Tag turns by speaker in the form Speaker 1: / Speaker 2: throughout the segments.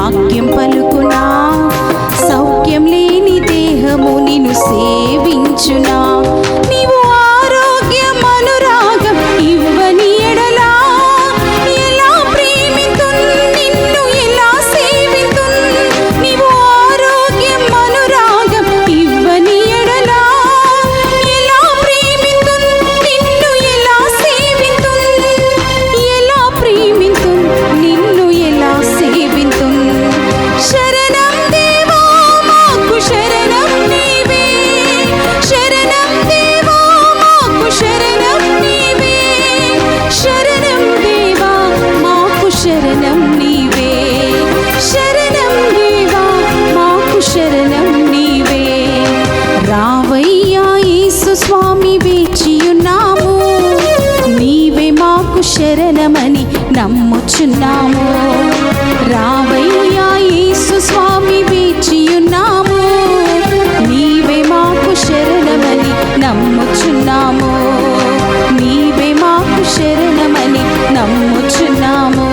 Speaker 1: వాక్యం పలుకునా, సౌఖ్యం లేని దేహము నిన్ను సేవించునా. నీవు ఆరోగ్యం అనురాగం ఇవ్వని ఎడలా ఎలా ప్రేమితున్, నిన్ను ఎలా సేవితున్. నీవు ఆరోగ్యం అనురాగం ఇవ్వని ఎడలా ఎలా ప్రేమితున్, నిన్ను ఎలా సేవితున్. ఎలా ప్రేమితున్, నిన్ను ఎలా సేవితున్. శరణం దేవా మాకు శరణం నీవే, శరణం దేవా మాకు శరణం నీవే, శరణం దేవా మాకు శరణం నీవే, శరణం దేవా మాకు శరణం నీవే. రావయ్యా యేసు స్వామి వేచియున్నాము, నీవే మాకు శరణమని నమ్ముచున్నాము. రావయ్యా యేసు స్వామి వేచియున్నాము, నీవే మాకు శరణమని నమ్ముచున్నాము. నీవే మాకు శరణమని నమ్ముచున్నాము.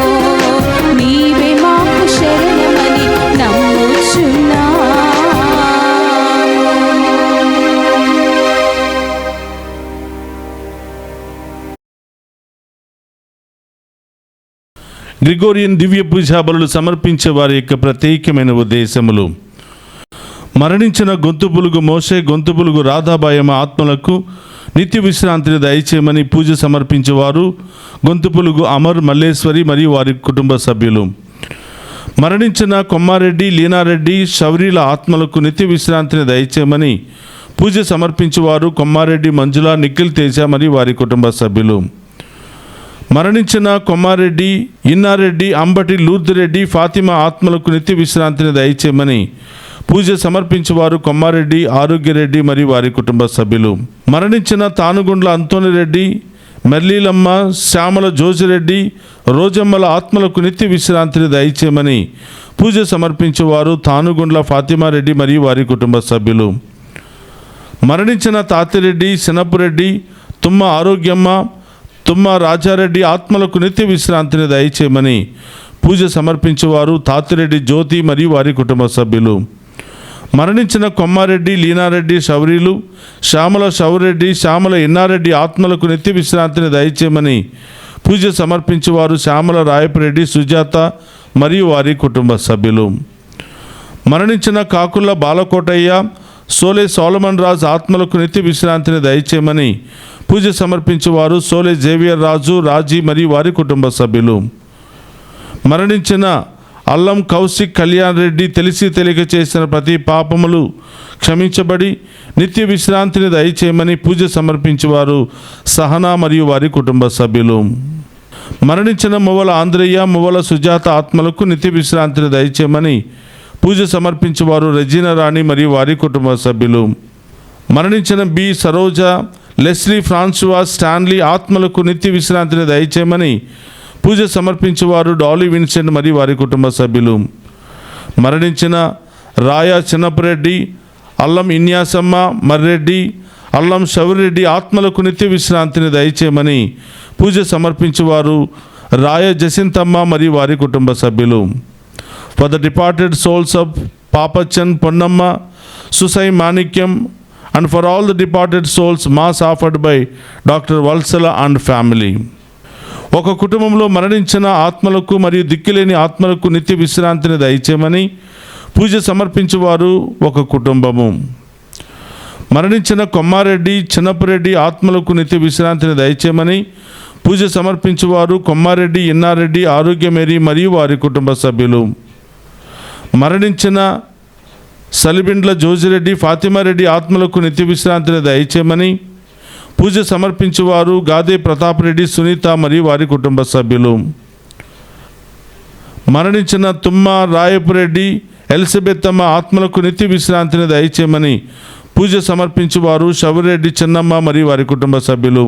Speaker 1: నీవే మాకు శరణమని నమ్ముచున్నాము.
Speaker 2: గ్రిగోరియన్ దివ్య పూజా బలులు సమర్పించే వారి యొక్క ప్రత్యేకమైన ఉద్దేశములు: మరణించిన గొంతు పులుగు మోషే, గొంతు పులుగు రాధాబాయమ్మ ఆత్మలకు నిత్య విశ్రాంతిని దయచేయమని పూజ సమర్పించేవారు గొంతు పులుగు అమర్, మల్లేశ్వరి మరియు వారి కుటుంబ సభ్యులు. మరణించిన కొమ్మారెడ్డి, లీనారెడ్డి, శౌరీల ఆత్మలకు నిత్య విశ్రాంతిని దయచేయమని పూజ సమర్పించేవారు కొమ్మారెడ్డి మంజుల, నిఖిల్ తేజ మరియు వారి కుటుంబ సభ్యులు. మరణించిన కొమ్మారెడ్డి, ఇన్నారెడ్డి, అంబటి లూర్దిరెడ్డి, ఫాతిమా ఆత్మలకు నిత్య విశ్రాంతిని దయచేయమని పూజ సమర్పించేవారు కొమ్మారెడ్డి, ఆరోగ్యరెడ్డి మరియు వారి కుటుంబ సభ్యులు. మరణించిన తానుగుండ్ల అంతోనిరెడ్డి, మెర్లీలమ్మ, శ్యామల జోజిరెడ్డి, రోజమ్మల ఆత్మలకు నిత్య విశ్రాంతిని దయచేయమని పూజ సమర్పించేవారు తానుగుండ్ల ఫాతిమారెడ్డి మరియు వారి కుటుంబ సభ్యులు. మరణించిన తాతిరెడ్డి, శనపురెడ్డి, తుమ్మ ఆరోగ్యమ్మ, తుమ్మ రాజారెడ్డి ఆత్మలకు నిత్య విశ్రాంతిని దయచేయమని పూజ సమర్పించేవారు తాతిరెడ్డి జ్యోతి మరియు వారి కుటుంబ సభ్యులు. మరణించిన కొమ్మారెడ్డి, లీనారెడ్డి, శౌరీలు, శ్యామల శౌరెడ్డి, శ్యామల ఇన్నారెడ్డి ఆత్మలకు నిత్య విశ్రాంతిని దయచేయమని పూజ సమర్పించేవారు శ్యామల రాయపరెడ్డి, సుజాత మరియు వారి కుటుంబ సభ్యులు. మరణించిన కాకుల బాలకోటయ్య, సోలే సోలమన్ రాజు ఆత్మలకు నిత్య విశ్రాంతిని దయచేయమని పూజ సమర్పించేవారు సోలే జేవియర్ రాజు, రాజీ మరియు వారి కుటుంబ సభ్యులు. మరణించిన అల్లం కౌశిక్ కళ్యాణ్ రెడ్డి తెలిసి తెలియక చేసిన ప్రతి పాపములు క్షమించబడి నిత్య విశ్రాంతిని దయచేయమని పూజ సమర్పించేవారు సహనా మరియు వారి కుటుంబ సభ్యులు. మరణించిన మువ్వల ఆంధ్రయ్య, మువ్వల సుజాత ఆత్మలకు నిత్య విశ్రాంతిని దయచేయమని పూజ సమర్పించేవారు రెజీనా రాణి మరియు వారి కుటుంబ సభ్యులు. మరణించిన బి సరోజ, లెస్లీ, ఫ్రాన్సువా, స్టాన్లీ ఆత్మలకు నిత్య విశ్రాంతిని దయచేయమని పూజ సమర్పించేవారు డాలీ విన్సెంట్ మరియు వారి కుటుంబ సభ్యులు. మరణించిన రాయ చిన్నపురెడ్డి, అల్లం ఇన్యాసమ్మ, మర్రెడ్డి, అల్లం శౌరెడ్డి ఆత్మలకు నిత్య విశ్రాంతిని దయచేయమని పూజ సమర్పించేవారు రాయ జసింతమ్మ మరియు వారి కుటుంబ సభ్యులు. For the departed souls of Papachan, Ponnamma, Susai Manikyam, and for all the departed souls, mass offered by Dr. Valsala and family. ఒక కుటుంబంలో మరణించిన ఆత్మలకు మరియు దిక్కులేని ఆత్మలకు నిత్య విశ్రాంతిని దయచేయమని పూజ సమర్పించేవారు ఒక కుటుంబము. మరణించిన కొమ్మారెడ్డి, చిన్నపురెడ్డి ఆత్మలకు నిత్య విశ్రాంతిని దయచేయమని పూజ సమర్పించేవారు కొమ్మారెడ్డి, ఇన్నారెడ్డి, ఆరోగ్యమేరి మరియు వారి కుటుంబ సభ్యులు. మరణించిన సలిబిండ్ల జోజిరెడ్డి, ఫాతిమారెడ్డి ఆత్మలకు నిత్య విశ్రాంతిని దయచేయమని పూజ సమర్పించేవారు గాదే ప్రతాపరెడ్డి, సునీత మరియు వారి కుటుంబ సభ్యులు. మరణించిన తుమ్మ రాయపురెడ్డి, ఎలిజబెత్తమ్మ ఆత్మలకు నిత్య విశ్రాంతిని దయచేయమని పూజ సమర్పించేవారు శౌరెడ్డి, చిన్నమ్మ మరియు వారి కుటుంబ సభ్యులు.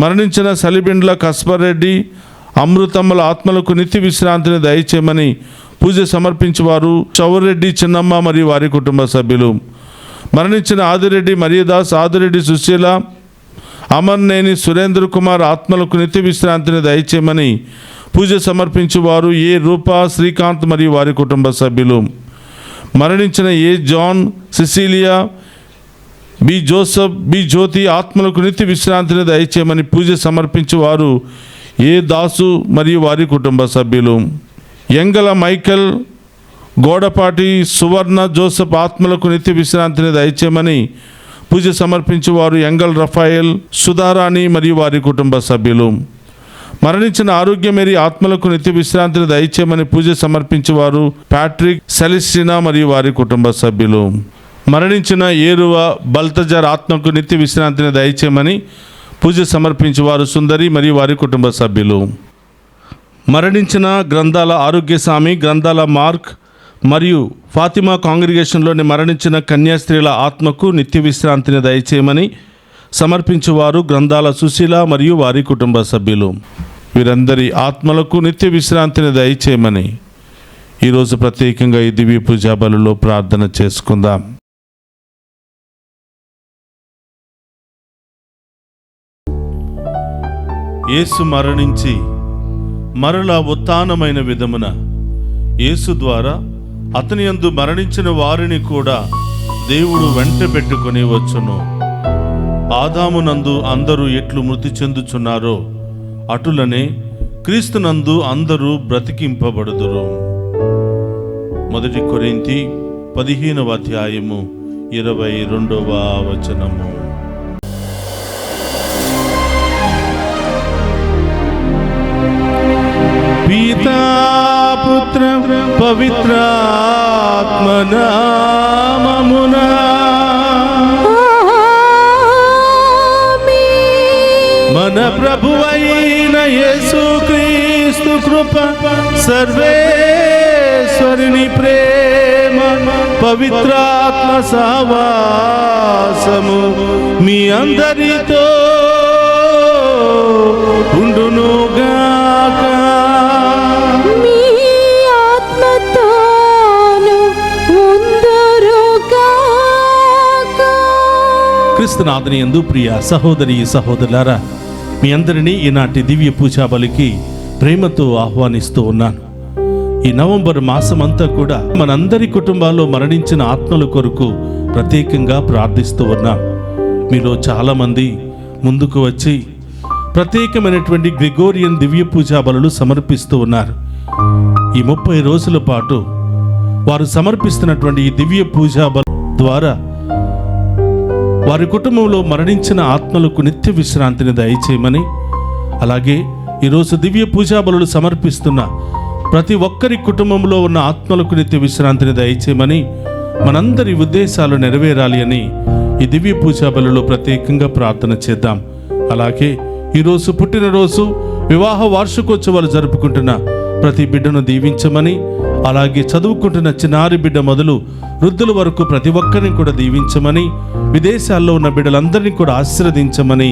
Speaker 2: మరణించిన సలిబిండ్ల కస్పరెడ్డి, అమృతమ్మల ఆత్మలకు నిత్య విశ్రాంతిని దయచేయమని పూజ సమర్పించేవారు శౌరెడ్డి, చిన్నమ్మ మరియు వారి కుటుంబ సభ్యులు. మరణించిన ఆదిరెడ్డి మరియదాస్, ఆదిరెడ్డి సుశీల, అమర్నేని సురేంద్ర కుమార్ ఆత్మలకు నిత్య విశ్రాంతిని దయచేయమని పూజ సమర్పించువారు ఏ రూపా, శ్రీకాంత్ మరియు వారి కుటుంబ సభ్యులు. మరణించిన A John, Cecilia, B Joseph, B Jyothi ఆత్మలకు నిత్య విశ్రాంతిని దయచేయమని పూజ సమర్పించువారు ఏ దాసు మరియు వారి కుటుంబ సభ్యులు. ఎంగల మైకల్, గోడపాటి సువర్ణ జోసఫ్ ఆత్మలకు నిత్య విశ్రాంతిని దయచేయమని పూజ సమర్పించువారు ఎంగల్ రఫాయల్, సుధారాణి మరియు వారి కుటుంబ సభ్యులు. మరణించిన ఆరోగ్యమేరీ ఆత్మలకు నిత్య విశ్రాంతిని దయచేయమని పూజ సమర్పించేవారు ప్యాట్రిక్, సెలిస్టినా మరియు వారి కుటుంబ సభ్యులు. మరణించిన ఏరువ బల్తజర్ ఆత్మకు నిత్య విశ్రాంతిని దయచేయమని పూజ సమర్పించేవారు సుందరి మరియు వారి కుటుంబ సభ్యులు. మరణించిన గ్రంథాల ఆరోగ్యస్వామి, గ్రంథాల మార్క్ మరియు ఫాతిమా కాంగ్రిగేషన్లోని మరణించిన కన్యాస్త్రీల ఆత్మకు నిత్య విశ్రాంతిని దయచేయమని సమర్పించువారు గ్రంథాల సుశీల మరియు వారి కుటుంబ సభ్యులు. వీరందరి ఆత్మలకు నిత్య విశ్రాంతిని దయచేయమని ఈరోజు ప్రత్యేకంగా ఈ దివ్య పూజా బలులో ప్రార్థన చేసుకుందాం. యేసు మరణించి మరలా ఉత్థానమైన విధమున యేసు ద్వారా అతని యందు మరణించిన వారిని కూడా దేవుడు వెంట పెట్టుకుని వచ్చును. ఆదామునందు అందరూ ఎట్లు మృతి చెందుచున్నారో అటులనే క్రీస్తునందు అందరూ బ్రతికింపబడుదురు. 1 కొరింథీ 15వ అధ్యాయము 22వ వచనము. పితా పుత్ర పవిత్రాత్మ నామమునా మన ప్రభువైన యేసుక్రీస్తు కృప, సర్వేశ్వరుని ప్రేమ, పవిత్రాత్మ సహవాసము మీ అందరితో ఉండునుగాక. క్రీస్తునాథుని యందు ప్రియ సహోదరి సహోదరులారా, మీ అందరినీ ఈనాటి దివ్య పూజా బలికి ప్రేమతో ఆహ్వానిస్తూ ఉన్నాను. ఈ నవంబర్ మాసమంతా కూడా మనందరి కుటుంబాల్లో మరణించిన ఆత్మల కొరకు ప్రత్యేకంగా ప్రార్థిస్తూ ఉన్నాం. మీలో చాలామంది ముందుకు వచ్చి ప్రత్యేకమైనటువంటి గ్రెగోరియన్ దివ్య పూజా బలులు సమర్పిస్తూ ఉన్నారు. ఈ 30 రోజుల పాటు వారు సమర్పిస్తున్నటువంటి ఈ దివ్య పూజా బలు ద్వారా వారి కుటుంబంలో మరణించిన ఆత్మలకు నిత్య విశ్రాంతిని దయచేయమని, అలాగే ఈరోజు దివ్య పూజా బలులు సమర్పిస్తున్న ప్రతి ఒక్కరి కుటుంబంలో ఉన్న ఆత్మలకు నిత్య విశ్రాంతిని దయచేయమని, మనందరి ఉద్దేశాలు నెరవేరాలి అని ఈ దివ్య పూజా బలులో ప్రత్యేకంగా ప్రార్థన చేద్దాం. అలాగే ఈరోజు పుట్టినరోజు, వివాహ వార్షికోత్సవాలు జరుపుకుంటున్న ప్రతి బిడ్డను దీవించమని, అలాగే చదువుకుంటున్న చిన్నారి బిడ్డ మొదలు వృద్ధుల వరకు ప్రతి ఒక్కరిని కూడా దీవించమని, విదేశాల్లో ఉన్న బిడ్డలందరినీ కూడా ఆశీర్వదించమని,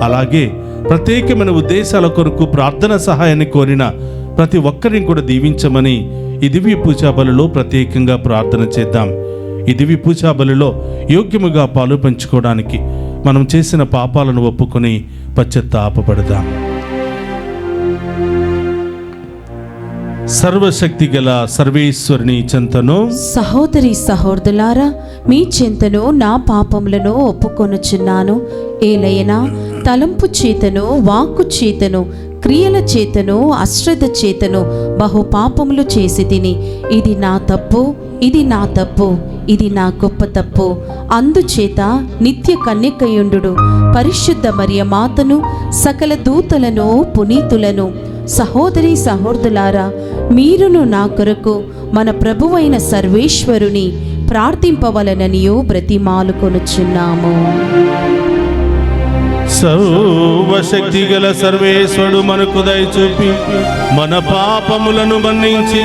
Speaker 2: అలాగే ప్రత్యేకమైన ఉద్దేశాల కొరకు ప్రార్థన సహాయాన్ని కోరిన ప్రతి ఒక్కరిని కూడా దీవించమని ఈ దివ్య పూజా బలిలో ప్రత్యేకంగా ప్రార్థన చేద్దాం. ఈ దివ్య పూజా బలిలో యోగ్యముగా పాలు పంచుకోవడానికి మనం చేసిన పాపాలను ఒప్పుకొని పశ్చాత్తాపపడదాం. సర్వశక్తి గల సర్వేశ్వరుని చెంతను,
Speaker 1: సహోదరి సహోదరులారా, మీ చెంతను నా పాపములను ఒప్పుకొనుచున్నాను. ఏలైనా తలంపు చేతను, వాక్కు చేతను, క్రియల చేతను, అశ్రద్ధ చేతను బహు పాపములు చేసి తిని, ఇది నా తప్పు, ఇది నా తప్పు, ఇది నా గొప్ప తప్పు. అందుచేత నిత్య కన్యకయుండు పరిశుద్ధ మరియ మాతను, సకల దూతలను, పునీతులను, సహోదరి సహోదరులారా, మీరును నా కొరకు మన ప్రభువైన సర్వేశ్వరుని ప్రార్థింపవలననియో బ్రతిమాలుకొనుచున్నాము.
Speaker 2: సర్వశక్తి గల సర్వేశ్వరుడు మనకు దయచూపి మన పాపములను మన్నించి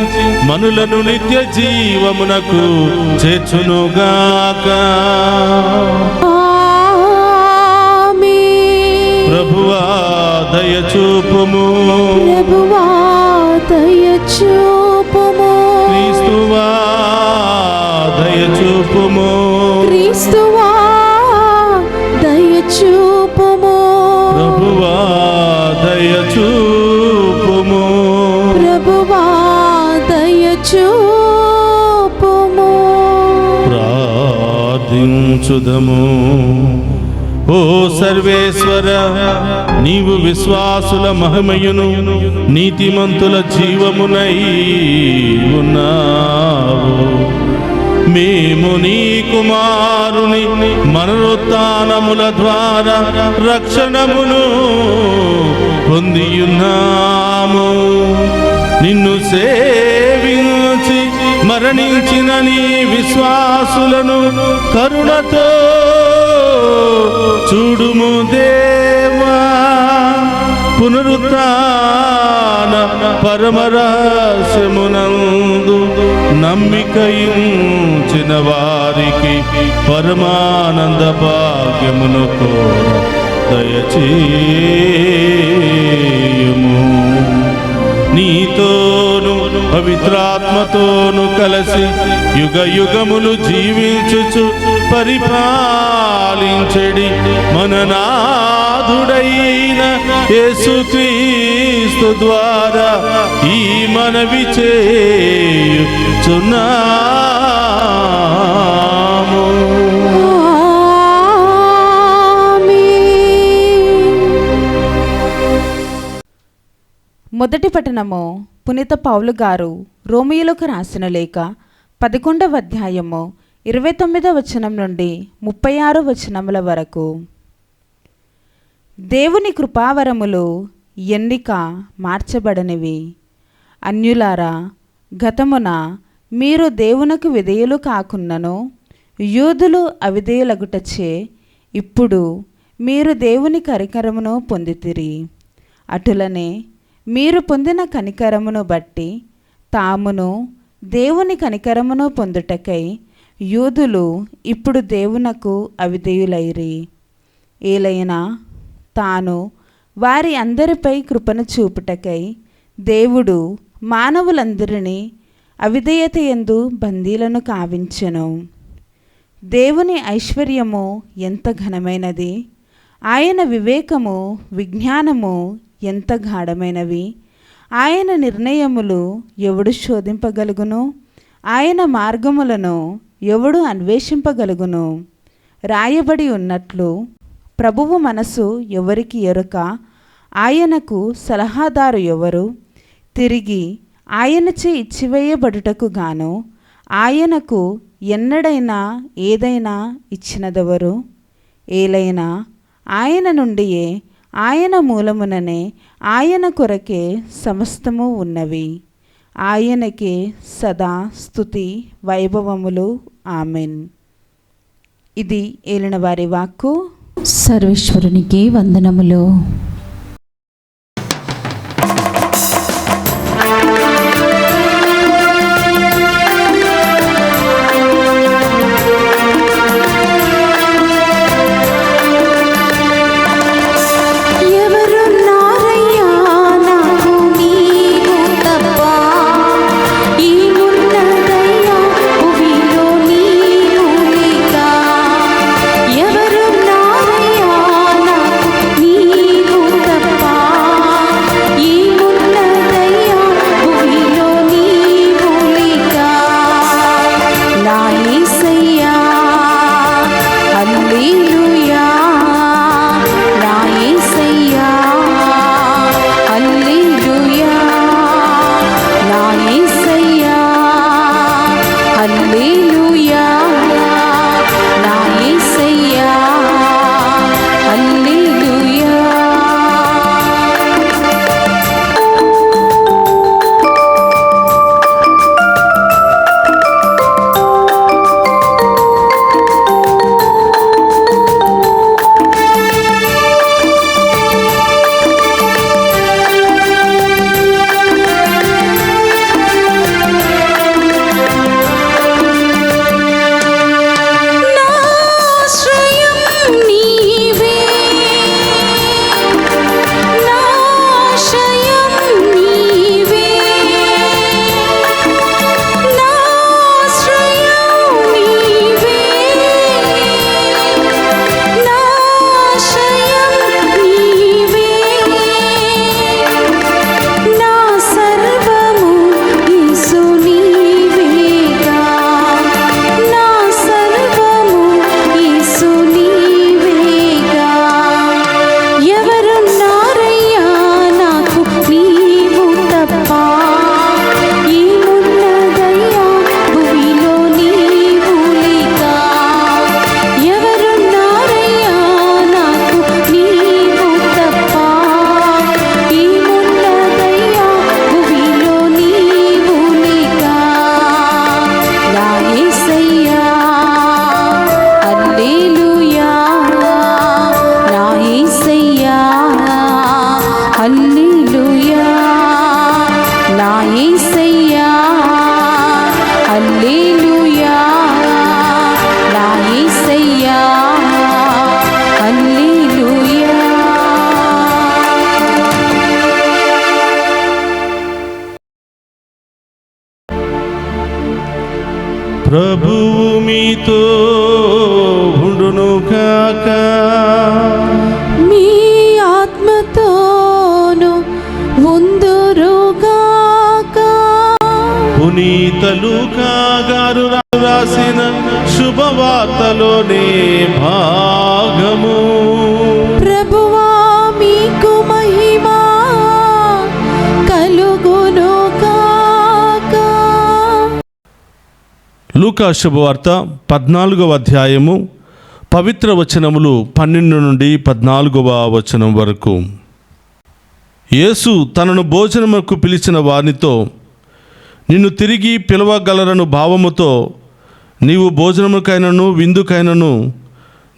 Speaker 2: మనులను నిత్య జీవమునకు చేర్చునుగాక. ప్రభువా దయచూపుము,
Speaker 1: ప్రభువా దయచూపుము,
Speaker 2: క్రీస్తువా దయచూపుము,
Speaker 1: క్రీస్తువా దయచూపుము,
Speaker 2: ప్రభువా దయచూపుము. స్తుతించుదము. ఓ సర్వేశ్వర, నీవు విశ్వాసుల మహిమయును నీతిమంతుల జీవమునై ఉన్నావు. మేము నీ కుమారుని పునరుత్థానముల ద్వారా రక్షణమును పొందియున్నాము. నిన్ను సేవించి మరణించిన నీ విశ్వాసులను కరుణతో చూడుము దేవా. పునరుత్థాన పరమరహస్యమునందు నమ్మికయించిన వారికి పరమానంద భాగ్యమును కోర దయచేయుము. నీతోను పవిత్రాత్మతోను కలిసి యుగ యుగములు జీవించుచు పరిపాలించెడి మన నాథుడైన యేసుక్రీస్తు ద్వారా ఈ మనవి చేయుచున్నాము.
Speaker 3: మొదటి పట్టణము పునీత పౌలు గారు రోమియోలకు రాసిన లేఖ 11వ అధ్యాయము 29వ వచనం నుండి 36వ వచనముల వరకు. దేవుని కృపావరములు ఎన్నిక మార్చబడనివి. అన్యులారా, గతమున మీరు దేవునకు విధేయులు కాకున్నను యూదులు అవిధేయులగుటచే ఇప్పుడు మీరు దేవుని కనికరమును పొందితిరి. అటులనే మీరు పొందిన కనికరమును బట్టి తామును దేవుని కనికరమును పొందుటకై యూదులు ఇప్పుడు దేవునకు అవిధేయులైరి. ఏలైనా తాను వారి అందరిపై కృపను చూపుటకై దేవుడు మానవులందరినీ అవిధేయత యందు బందీలను కావించెను. దేవుని ఐశ్వర్యము ఎంత ఘనమైనది, ఆయన వివేకము విజ్ఞానము ఎంత గాఢమైనవి. ఆయన నిర్ణయములు ఎవడు శోధింపగలుగును? ఆయన మార్గములను ఎవడు అన్వేషింపగలుగును? రాయబడి ఉన్నట్లు, ప్రభువు మనసు ఎవరికి ఎరుక? ఆయనకు సలహాదారు ఎవరు? తిరిగి ఆయనచే ఇచ్చివేయబడుటకు గాను ఆయనకు ఎన్నడైనా ఏదైనా ఇచ్చినదెవరు? ఏలైనా ఆయన నుండియే, ఆయన మూలముననే, ఆయన కొరకే సమస్తము ఉన్నవి. ఆయనకే సదా స్తుతి వైభవములు. ఆమెన్. ఇది ఏలినవారి వాక్కు.
Speaker 1: సర్వేశ్వరునికి వందనములు. నీవు
Speaker 2: మీతో ఉండును కాక.
Speaker 1: మీ ఆత్మతోను ఉందురుగాక.
Speaker 2: పునీత లూకా గారు రాసిన శుభవార్తలోనే భాగము.
Speaker 1: ప్రభువా మీకు మహిమ కలుగును కాక.
Speaker 2: లూకా శుభవార్త 14వ అధ్యాయము పవిత్ర వచనములు 12 నుండి 14వ వచనం వరకు. యేసు తనను భోజనముకు పిలిచిన వారితో, నిన్ను తిరిగి పిలవగలరను భావముతో నీవు భోజనముకైనను విందుకైనను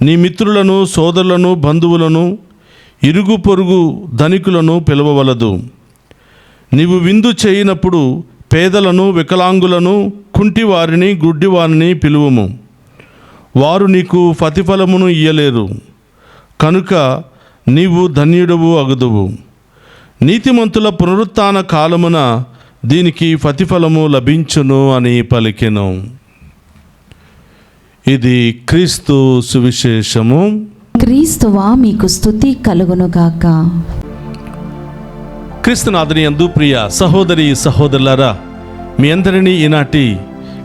Speaker 2: నీ మిత్రులను, సోదరులను, బంధువులను, ఇరుగు పొరుగు ధనికులను పిలవవలదు. నీవు విందు చేయనప్పుడు పేదలను, వికలాంగులను, కుంటివారిని, గుడ్డివారిని పిలువుము. వారు నీకు ప్రతిఫలమును ఇయ్యలేరు, కనుక నీవు ధన్యుడవు అగుదువు. నీతిమంతుల పునరుత్థాన కాలమున దీనికి ప్రతిఫలము లభించును అని పలికెను. ఇది క్రీస్తు సువిశేషము.
Speaker 1: క్రీస్తువా మీకు స్తుతి కలుగును గాక.
Speaker 2: క్రీస్తునాథుని యందు ప్రియ సహోదరి సహోదరులారా, మీ అందరినీ ఈనాటి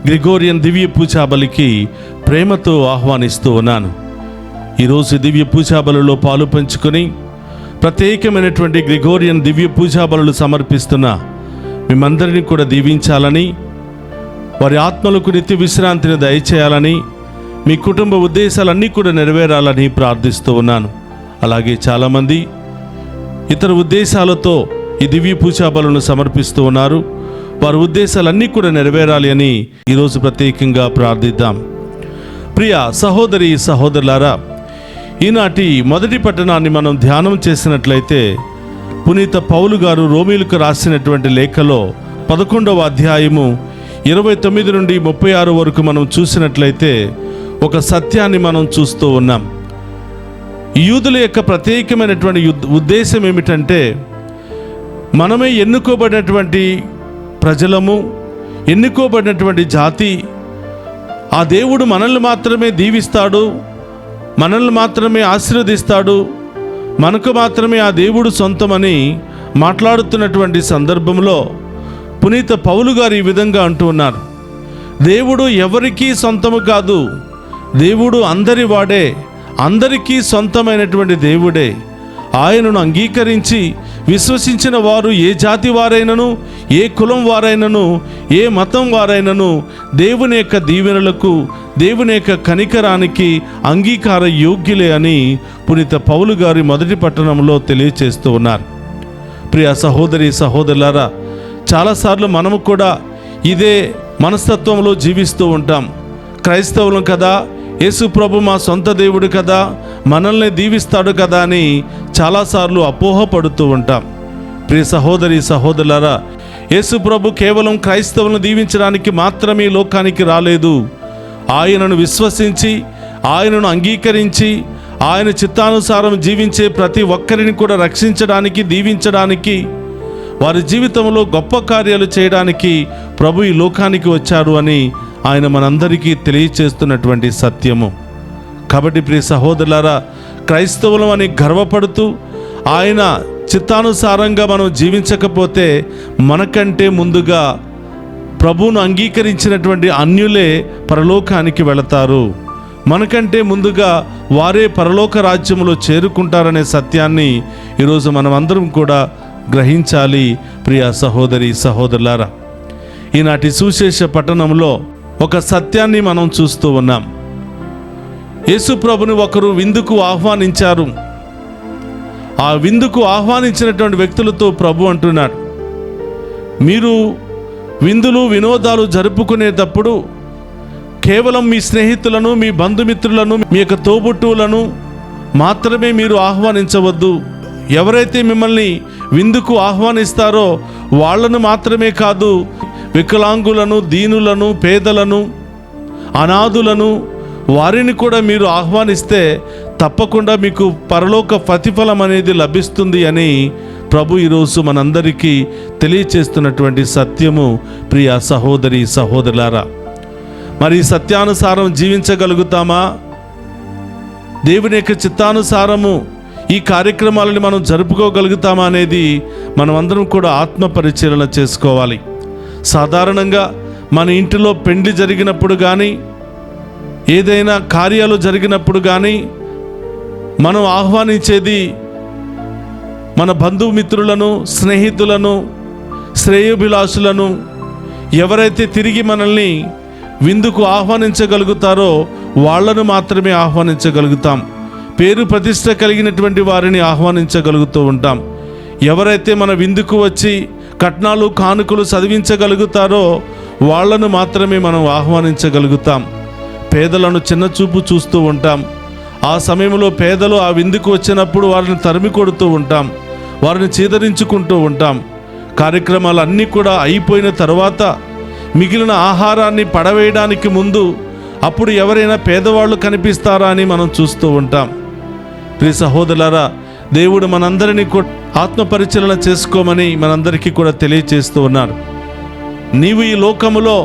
Speaker 2: గ్రిగోరియన్ దివ్య పూజా బలికి ప్రేమతో ఆహ్వానిస్తూ ఉన్నాను. ఈరోజు దివ్య పూజా బలిలో పాలు పంచుకొని ప్రత్యేకమైనటువంటి గ్రిగోరియన్ దివ్య పూజా బలులు సమర్పిస్తున్న మిమ్మందరినీ కూడా దీవించాలని, వారి ఆత్మలకు నిత్య విశ్రాంతిని దయచేయాలని, మీ కుటుంబ ఉద్దేశాలన్నీ కూడా నెరవేరాలని ప్రార్థిస్తూ ఉన్నాను. అలాగే చాలామంది ఇతర ఉద్దేశాలతో ఈ దివ్య పూజా బలులను సమర్పిస్తూ ఉన్నారు. వారి ఉద్దేశాలన్నీ కూడా నెరవేరాలి అని ఈరోజు ప్రత్యేకంగా ప్రార్థిద్దాం. ప్రియ సహోదరి సహోదరులారా, ఈనాటి మొదటి పట్టణాన్ని మనం ధ్యానం చేసినట్లయితే పునీత పౌలు గారు రోమీయులకు రాసినటువంటి లేఖలో 11వ అధ్యాయము 29 నుండి 36 వరకు మనం చూసినట్లయితే ఒక సత్యాన్ని మనం చూస్తూ ఉన్నాం. యూదుల యొక్క ప్రత్యేకమైనటువంటి ఉద్దేశం ఏమిటంటే, మనమే ఎన్నుకోబడినటువంటి ప్రజలము, ఎన్నుకోబడినటువంటి జాతి. ఆ దేవుడు మనల్ని మాత్రమే దీవిస్తాడు, మనల్ని మాత్రమే ఆశీర్వదిస్తాడు, మనకు మాత్రమే ఆ దేవుడు సొంతమని మాట్లాడుతున్నటువంటి సందర్భంలో పునీత పౌలు గారు ఈ విధంగా అంటూ ఉన్నారు. దేవుడు ఎవరికీ సొంతము కాదు, దేవుడు అందరి వాడే, అందరికీ సొంతమైనటువంటి దేవుడే. ఆయనను అంగీకరించి విశ్వసించిన వారు ఏ జాతి వారైనను, ఏ కులం వారైనను, ఏ మతం వారైనను దేవుని యొక్క దీవెనలకు, దేవుని యొక్క కనికరానికి అంగీకార యోగ్యులే అని పునీత పౌలు గారి మొదటి పట్టణంలో తెలియచేస్తూ ఉన్నారు. ప్రియ సహోదరి సహోదరులారా, చాలాసార్లు మనము కూడా ఇదే మనస్తత్వంలో జీవిస్తూ ఉంటాం. క్రైస్తవులం కదా, యేసు ప్రభు మా సొంత దేవుడు కదా, మనల్ని దీవిస్తాడు కదా అని చాలాసార్లు అపోహపడుతూ ఉంటాం. ప్రియ సహోదరి సహోదరులారా, యేసు ప్రభు కేవలం క్రైస్తవులను దీవించడానికి మాత్రమే లోకానికి రాలేదు. ఆయనను విశ్వసించి, ఆయనను అంగీకరించి, ఆయన చిత్తానుసారం జీవించే ప్రతి ఒక్కరిని కూడా రక్షించడానికి, దీవించడానికి, వారి జీవితంలో గొప్ప కార్యాలు చేయడానికి ప్రభు ఈ లోకానికి వచ్చారు అని ఆయన మనందరికీ తెలియచేస్తున్నటువంటి సత్యము. కాబట్టి ప్రియ సహోదరులారా, క్రైస్తవులం అని గర్వపడుతూ ఆయన చిత్తానుసారంగా మనం జీవించకపోతే మనకంటే ముందుగా ప్రభువును అంగీకరించినటువంటి అన్యులే పరలోకానికి వెళతారు. మనకంటే ముందుగా వారే పరలోక రాజ్యంలో చేరుకుంటారనే సత్యాన్ని ఈరోజు మనం అందరం కూడా గ్రహించాలి. ప్రియ సహోదరి సహోదరులారా, ఈనాటి సువిశేష పట్టణంలో ఒక సత్యాన్ని మనం చూస్తూ ఉన్నాం. యేసు ప్రభుని ఒకరు విందుకు ఆహ్వానించారు. ఆ విందుకు ఆహ్వానించినటువంటి వ్యక్తులతో ప్రభు అంటున్నాడు, మీరు విందులు వినోదాలు జరుపుకునేటప్పుడు కేవలం మీ స్నేహితులను, మీ బంధుమిత్రులను, మీ యొక్క తోబుట్టువులను మాత్రమే మీరు ఆహ్వానించవద్దు. ఎవరైతే మిమ్మల్ని విందుకు ఆహ్వానిస్తారో వాళ్ళను మాత్రమే కాదు, వికలాంగులను, దీనులను, పేదలను, అనాథులను, వారిని కూడా మీరు ఆహ్వానిస్తే తప్పకుండా మీకు పరలోక ప్రతిఫలం అనేది లభిస్తుంది అని ప్రభు ఈరోజు మనందరికీ తెలియచేస్తున్నటువంటి సత్యము. ప్రియ సహోదరి సహోదరులారా, మరి సత్యానుసారం జీవించగలుగుతామా? దేవుని యొక్క చిత్తానుసారము ఈ కార్యక్రమాలని మనం జరుపుకోగలుగుతామా అనేది మనం అందరం కూడా ఆత్మ పరిశీలన చేసుకోవాలి. సాధారణంగా మన ఇంటిలో పెండ్లి జరిగినప్పుడు కానీ, ఏదైనా కార్యాలు జరిగినప్పుడు కానీ మనం ఆహ్వానించేది మన బంధుమిత్రులను, స్నేహితులను, శ్రేయోభిలాషులను. ఎవరైతే తిరిగి మనల్ని విందుకు ఆహ్వానించగలుగుతారో వాళ్ళను మాత్రమే ఆహ్వానించగలుగుతాం. పేరు ప్రతిష్ట కలిగినటువంటి వారిని ఆహ్వానించగలుగుతూ ఉంటాం. ఎవరైతే మన విందుకు వచ్చి కట్నాలు కానుకలు చదివించగలుగుతారో వాళ్ళను మాత్రమే మనం ఆహ్వానించగలుగుతాం. పేదలను చిన్నచూపు చూస్తూ ఉంటాం. ఆ సమయంలో పేదలు ఆ విందుకు వచ్చినప్పుడు వారిని తరిమి కొడుతూ ఉంటాం, వారిని చీదరించుకుంటూ ఉంటాం. కార్యక్రమాలు అన్నీ కూడా అయిపోయిన తర్వాత మిగిలిన ఆహారాన్ని పడవేయడానికి ముందు అప్పుడు ఎవరైనా పేదవాళ్ళు కనిపిస్తారా అని మనం చూస్తూ ఉంటాం. ప్రియ సహోదరులారా, దేవుడు మనందరినీ కూడా ఆత్మపరిశీలన చేసుకోమని మనందరికీ కూడా తెలియచేస్తూ ఉన్నారు. నీవు ఈ లోకములో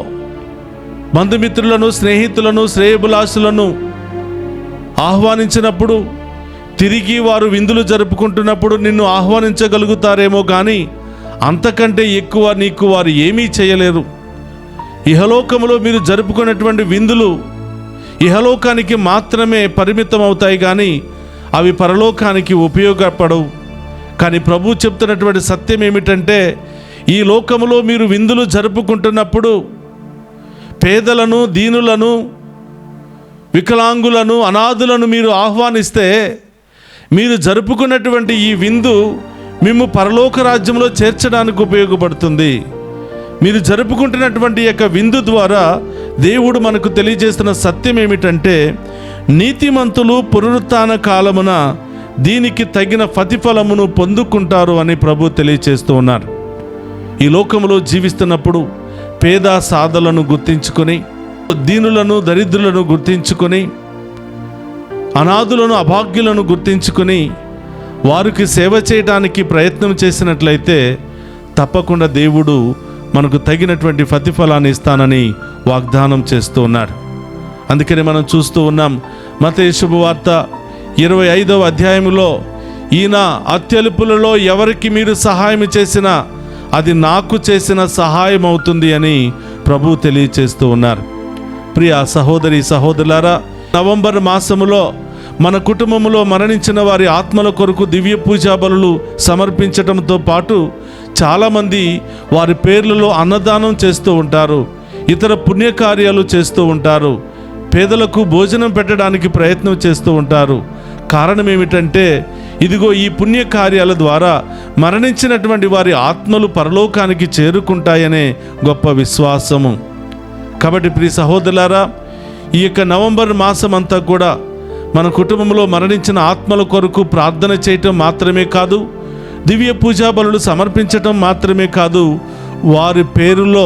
Speaker 2: బంధుమిత్రులను, స్నేహితులను, శ్రేయోభిలాషులను ఆహ్వానించినప్పుడు, తిరిగి వారు విందులు జరుపుకుంటున్నప్పుడు నిన్ను ఆహ్వానించగలుగుతారేమో కానీ అంతకంటే ఎక్కువ నీకు వారు ఏమీ చేయలేరు. ఇహలోకములో మీరు జరుపుకున్నటువంటి విందులు ఇహలోకానికి మాత్రమే పరిమితం అవుతాయి కానీ అవి పరలోకానికి ఉపయోగపడవు. కానీ ప్రభు చెప్తున్నటువంటి సత్యం ఏమిటంటే, ఈ లోకములో మీరు విందులు జరుపుకుంటున్నప్పుడు పేదలను, దీనులను, వికలాంగులను, అనాథులను మీరు ఆహ్వానిస్తే మీరు జరుపుకున్నటువంటి ఈ విందు మేము పరలోక రాజ్యంలో చేర్చడానికి ఉపయోగపడుతుంది. మీరు జరుపుకుంటున్నటువంటి యొక్క విందు ద్వారా దేవుడు మనకు తెలియజేస్తున్న సత్యం ఏమిటంటే, నీతిమంతులు పునరుత్థాన కాలమున దీనికి తగిన ప్రతిఫలమును పొందుకుంటారు అని ప్రభు తెలియజేస్తూ ఉన్నారు. ఈ లోకంలో జీవిస్తున్నప్పుడు పేద సాధలను గుర్తించుకొని, దీనులను, దరిద్రులను గుర్తించుకొని, అనాథులను, అభాగ్యులను గుర్తించుకొని వారికి సేవ చేయడానికి ప్రయత్నం చేసినట్లయితే తప్పకుండా దేవుడు మనకు తగినటువంటి ప్రతిఫలాన్ని ఇస్తానని వాగ్దానం చేస్తూ ఉన్నాడు. అందుకని మనం చూస్తూ ఉన్నాం, మత్తయి శుభవార్త 25వ అధ్యాయంలో, ఈయన అత్యల్పులలో ఎవరికి మీరు సహాయం చేసినా అది నాకు చేసిన సహాయం అవుతుంది అని ప్రభు తెలియచేస్తూ ఉన్నారు. ప్రియ సహోదరి సహోదరులారా, నవంబర్ మాసములో మన కుటుంబంలో మరణించిన వారి ఆత్మల కొరకు దివ్య పూజా బలులు సమర్పించడంతో పాటు చాలామంది వారి పేర్లలో అన్నదానం చేస్తూ ఉంటారు, ఇతర పుణ్యకార్యాలు చేస్తూ ఉంటారు, పేదలకు భోజనం పెట్టడానికి ప్రయత్నం చేస్తూ ఉంటారు. కారణం ఏమిటంటే, ఇదిగో ఈ పుణ్యకార్యాల ద్వారా మరణించినటువంటి వారి ఆత్మలు పరలోకానికి చేరుకుంటాయనే గొప్ప విశ్వాసము. కాబట్టి ప్రియ సహోదరులారా, ఈ యొక్క నవంబర్ మాసం అంతా కూడా మన కుటుంబంలో మరణించిన ఆత్మల కొరకు ప్రార్థన చేయటం మాత్రమే కాదు, దివ్య పూజా బలులు సమర్పించటం మాత్రమే కాదు, వారి పేరులో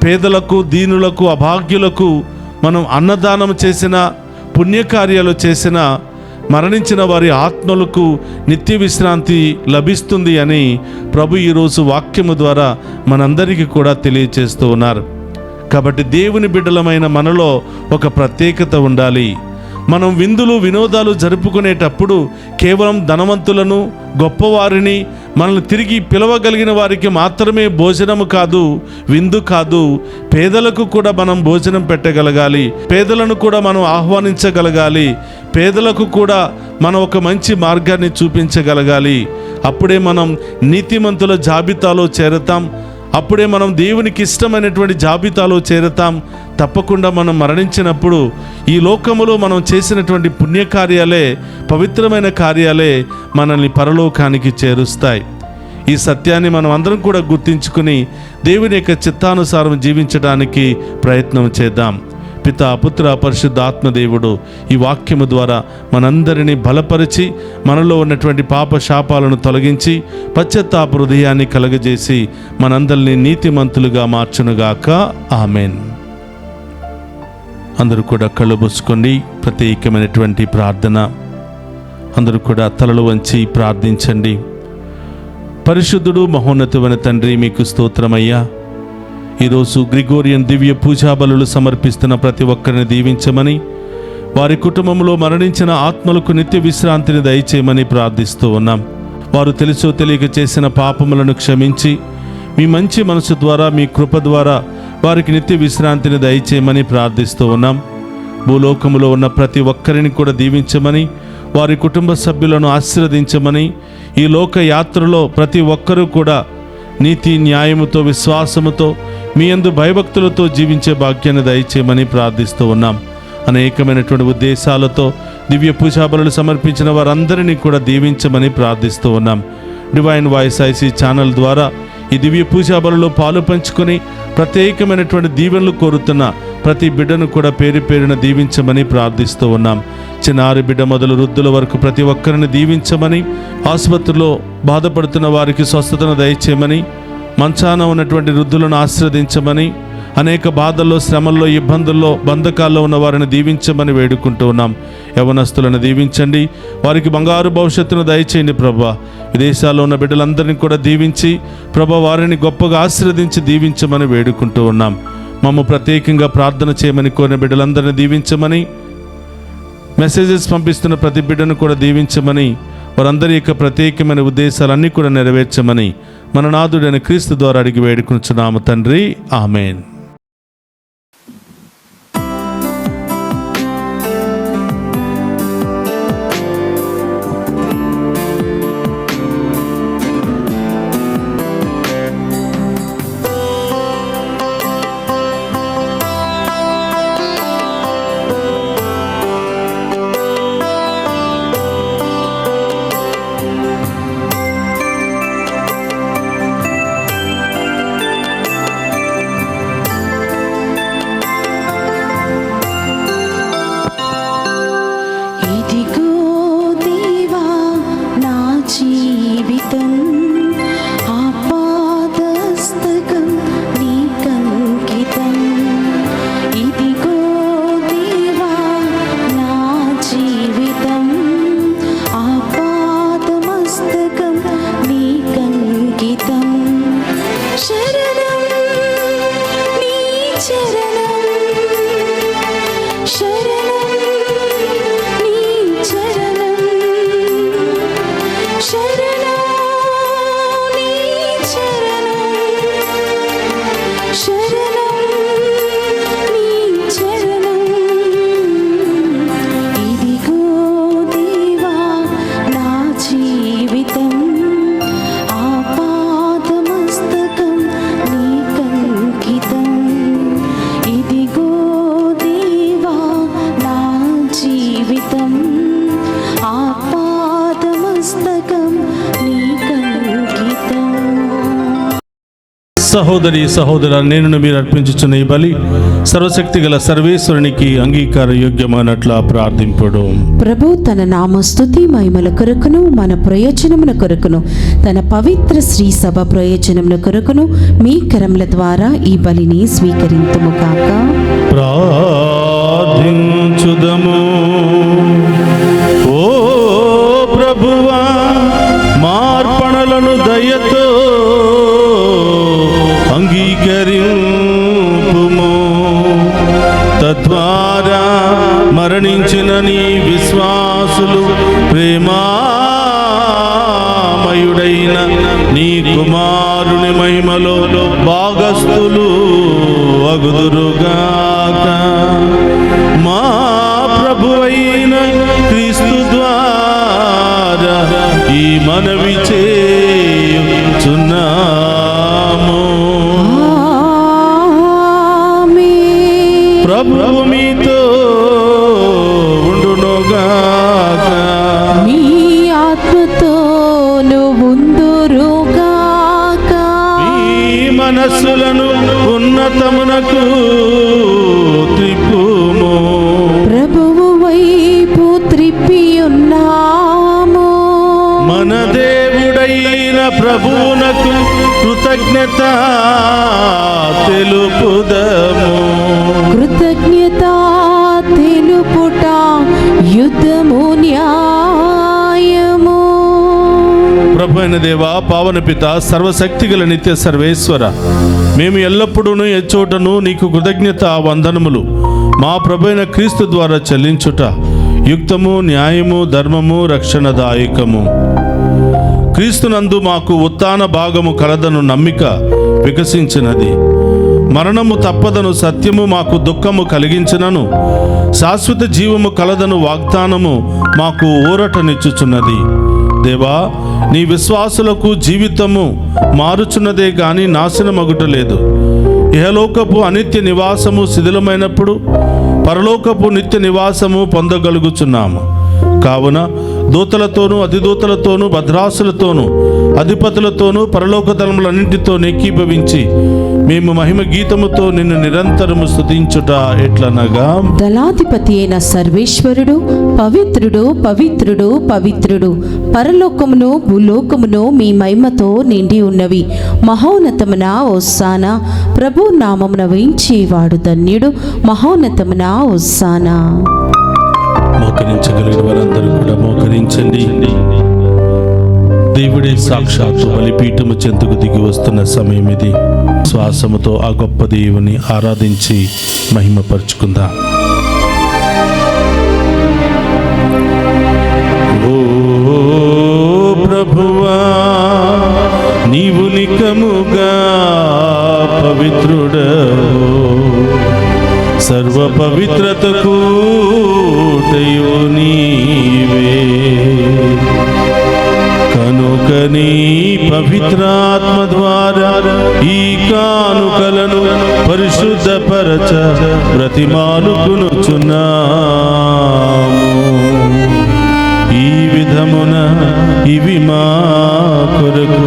Speaker 2: పేదలకు, దీనులకు, అభాగ్యులకు మనం అన్నదానం చేసిన, పుణ్యకార్యాలు చేసిన మరణించిన వారి ఆత్మలకు నిత్య విశ్రాంతి లభిస్తుంది అని ప్రభు ఈరోజు వాక్యము ద్వారా మనందరికీ కూడా తెలియచేస్తూ ఉన్నారు. కాబట్టి దేవుని బిడ్డలమైన మనలో ఒక ప్రత్యేకత ఉండాలి. మనం విందులు, వినోదాలు జరుపుకునేటప్పుడు కేవలం ధనవంతులను, గొప్పవారిని, మనల్ని తిరిగి పిలవగలిగిన వారికి మాత్రమే భోజనము కాదు, విందు కాదు, పేదలకు కూడా మనం భోజనం పెట్టగలగాలి, పేదలను కూడా మనం ఆహ్వానించగలగాలి, పేదలకు కూడా మనం ఒక మంచి మార్గాన్ని చూపించగలగాలి. అప్పుడే మనం నీతిమంతుల జాబితాలో చేరతాం, అప్పుడే మనం దేవునికి ఇష్టమైనటువంటి జాబితాలో చేరతాం. తప్పకుండా మనం మరణించినప్పుడు ఈ లోకములో మనం చేసినటువంటి పుణ్యకార్యాలే, పవిత్రమైన కార్యాలే మనల్ని పరలోకానికి చేరుస్తాయి. ఈ సత్యాన్ని మనం అందరం కూడా గుర్తించుకుని దేవుని యొక్క చిత్తానుసారం జీవించడానికి ప్రయత్నం చేద్దాం. పితా, పుత్ర, పరిశుద్ధ ఆత్మదేవుడు ఈ వాక్యము ద్వారా మనందరినీ బలపరిచి మనలో ఉన్నటువంటి పాప శాపాలను తొలగించి పశ్చాత్తాప హృదయాన్ని కలగజేసి మనందరినీ నీతిమంతులుగా మార్చునుగాక. ఆమెన్. అందరూ కూడా కళ్ళు మూసుకోండి. ప్రత్యేకమైనటువంటి ప్రార్థన. అందరూ కూడా తలలు వంచి ప్రార్థించండి. పరిశుద్ధుడు, మహోన్నతమైన తండ్రి, మీకు స్తోత్రమయ్యా. ఈరోజు గ్రిగోరియన్ దివ్య పూజా బలులు సమర్పిస్తున్న ప్రతి ఒక్కరిని దీవించమని, వారి కుటుంబంలో మరణించిన ఆత్మలకు నిత్య విశ్రాంతిని దయచేయమని ప్రార్థిస్తూ ఉన్నాం. వారు తెలుసో తెలియక చేసిన పాపములను క్షమించి మీ మంచి మనసు ద్వారా, మీ కృప ద్వారా వారికి నిత్య విశ్రాంతిని దయచేయమని ప్రార్థిస్తూ ఉన్నాం. భూలోకములో ఉన్న ప్రతి ఒక్కరిని కూడా దీవించమని, వారి కుటుంబ సభ్యులను ఆశీర్వదించమని, ఈ లోక యాత్రలో ప్రతి ఒక్కరూ కూడా నీతి న్యాయముతో విశ్వాసముతో మీ యందు భయభక్తులతో జీవించే భాగ్యాన్ని దయచేయమని ప్రార్థిస్తూ ఉన్నాం. అనేకమైనటువంటి ఉద్దేశాలతో దివ్య పూజా బలులు సమర్పించిన వారందరినీ కూడా దీవించమని ప్రార్థిస్తూ ఉన్నాం. డివైన్ వాయిస్ ఐసీ ఛానల్ ద్వారా ఈ దివ్య పూజా బలులో పాలు పంచుకొని ప్రత్యేకమైనటువంటి దీవెనలు కోరుతున్న ప్రతి బిడ్డను కూడా పేరు పేరున దీవించమని ప్రార్థిస్తూ ఉన్నాం. చిన్నారి బిడ్డ మొదలు వృద్ధుల వరకు ప్రతి ఒక్కరిని దీవించమని, ఆసుపత్రిలో బాధపడుతున్న వారికి స్వస్థతను దయచేయమని, మంచాన ఉన్నటువంటి వృద్ధులను ఆశీర్వదించమని, అనేక బాధల్లో, శ్రమల్లో, ఇబ్బందుల్లో, బంధకాల్లో ఉన్న వారిని దీవించమని వేడుకుంటూ ఉన్నాం. యవనస్తులను దీవించండి, వారికి బంగారు భవిష్యత్తును దయచేయండి ప్రభా. విదేశాల్లో ఉన్న బిడ్డలందరినీ కూడా దీవించి ప్రభా వారిని గొప్పగా ఆశీర్వదించి దీవించమని వేడుకుంటూ ఉన్నాం. మమ్మ ప్రత్యేకంగా ప్రార్థన చేయమని కోరిన బిడ్డలందరినీ దీవించమని, మెసేజెస్ పంపిస్తున్న ప్రతి బిడ్డను కూడా దీవించమని, వారందరి యొక్క ప్రత్యేకమైన ఉద్దేశాలన్నీ కూడా నెరవేర్చమని మన నాథుడైన క్రీస్తు ద్వారా అడిగి వేడుకుంటున్నాము తండ్రి. ఆమేన్. సహోదరి సహోదర, నేను మీరు అర్పించుచున్న ఈ బలి సర్వశక్తి గల సర్వేశ్వరునికి అంగీకార యోగ్యమైనట్లా ప్రార్థింపుడు.
Speaker 1: ప్రభు తన నామ స్తుతి మహిమల కొరకును మన ప్రయోజనముల కొరకును తన పవిత్ర శ్రీ సభ ప్రయోజనముల కొరకును మీ కరముల ద్వారా ఈ బలిని స్వీకరింతుము కాక.
Speaker 2: ప్రార్థించుదము. ఓ ప్రభువా, మార్పణలను దయతో అంగీకరింపుము. తద్వారా మరణించిన నీ విశ్వాసులు ప్రేమామయుడైన నీ కుమారుని మహిమలో భాగస్థులు అగుదురుగాక. మా ప్రభువైన క్రీస్తు ద్వారా ఈ మనవి చేయుచున్నాము. ప్రభువు మీతో ఉండునుగాక.
Speaker 1: మీ ఆత్మతోను ఉందురుగాక.
Speaker 2: మీ మనస్సులను ఉన్నతమునకు త్రిప్పుము.
Speaker 1: ప్రభువు వైపు త్రిప్పి ఉన్నాము.
Speaker 2: మన దేవుడైన ప్రభువునకు కృతజ్ఞత తెలుపుదము.
Speaker 1: కృతజ్ఞత తెలుపుట యుద్ధము న్యాయము.
Speaker 2: ప్రభు అయిన దేవ, పావన పిత, సర్వశక్తి గల నిత్య సర్వేశ్వర, మేము ఎల్లప్పుడూ ఎచ్చోటను నీకు కృతజ్ఞత వందనములు మా ప్రభు అయిన క్రీస్తు ద్వారా చెల్లించుట యుక్తము, న్యాయము, ధర్మము, రక్షణదాయకము. క్రీస్తునందు మాకు ఉత్థాన భాగము కలదను నమ్మిక వికసించినది. మరణము తప్పదను సత్యము మాకు దుఃఖము కలిగించినను, శాశ్వత జీవము కలదను వాగ్దానము మాకు ఊరటనిచ్చుచున్నది. దేవా, నీ విశ్వాసులకు జీవితము మారుచున్నదే గాని నాశనమగుటలేదు. ఇహలోకపు అనిత్య నివాసము శిథిలమైనప్పుడు పరలోకపు నిత్య నివాసము పొందగలుగుచున్నాము. కావున దూతలతోనూ అధిదూతలతోనూ భద్రాసులతోనూ అధిపతులతోనూ పరలోక తలములన్నింటితో ఏకీభవించి మేము మహిమ గీతముతో నిన్ను నిరంతరము స్తుతించుట ఎట్లనగా,
Speaker 1: దళాధిపతి అయిన సర్వేశ్వరుడు పవిత్రుడు, పవిత్రుడు, పవిత్రుడు, పరలోకమును భూలోకమును మీ మహిమతో నిండి ఉన్నవి. మహోన్నతమున హోసానా, ప్రభు నామమున వేయించేవాడు ధన్యుడు. మహోన్నతమున హోసానా.
Speaker 2: మోకరించగలిగిన వారందరూ కూడా మోకరించండి. దేవుడే సాక్షాత్తు బలిపీఠము చెంతకు దిగి వస్తున్న సమయం ఇది. శ్వాసముతో ఆ గొప్ప దేవుని ఆరాధించి మహిమపరుచుకుందాం. ఓ ప్రభువా, నీవు నికముగా పవిత్రుడవు, సర్వ పవిత్రతకు నీవే. కనుక నీ పవిత్రాత్మ ద్వారా ఈ కానుకలను పరిశుద్ధపరచ బ్రతిమాలుకొనుచున్నాము. ఈ విధమున ఇవి మా కొరకు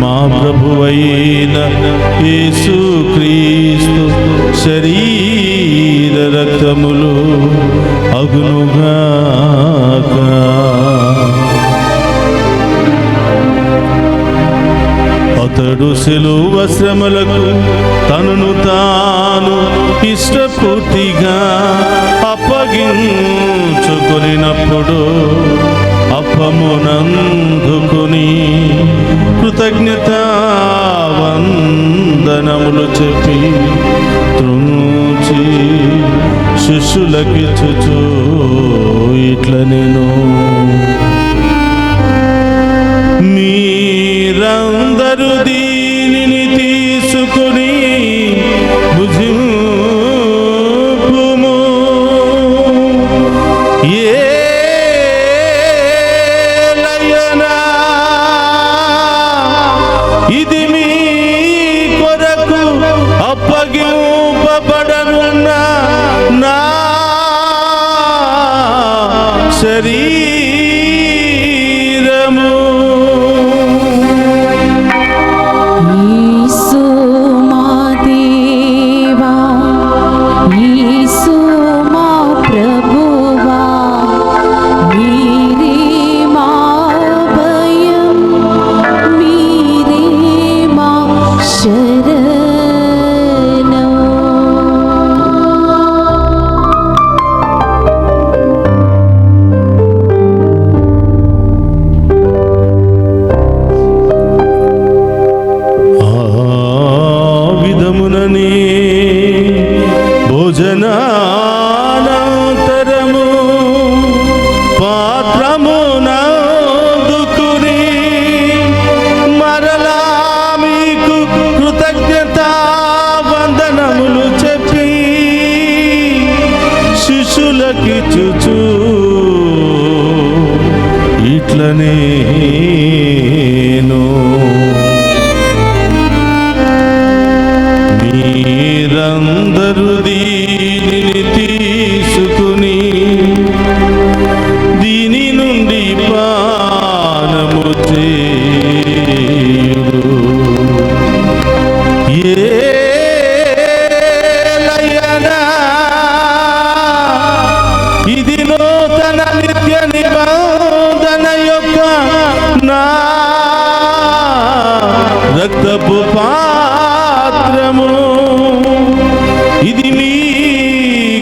Speaker 2: మా ప్రభువైన యేసుక్రీస్తు శరీర రక్తములు అగునుగాక. అతడు శిలువ శ్రమలకు తనను తాను ఇష్టపూర్తిగా అప్పగించుకొనినప్పుడు అప్పమునందుకుని కృతజ్ఞతా వందనములు చెప్పి త్రుంచి శిష్యులకిచ్చుచు ఇట్లనెను, మీరందరూ దీనిని తీసుకుని భుజింపుము. ఏలయనా ఇది మీ కొరకు అప్పగింపబడనున్న నా శరీరము.
Speaker 1: యేసు మా దేవా, యేసు మా ప్రభువా, మీరే మా భయం, మీరే మా శరణం.
Speaker 2: విధముననే భోజనానంతరము పాత్రమునందుకుని మరలా మీకు కృతజ్ఞతా వందనములు చెప్పి శిష్యులకిచ్చుచు ఇట్లనేను, మీరందరూ దీనిని తీసుకుని దీని నుండి పానము చేయుడు. ఏలయనా ఇది నూతన నిత్య నిబంధన యొక్క నా రక్తపు పాత్రము. ఇది మీ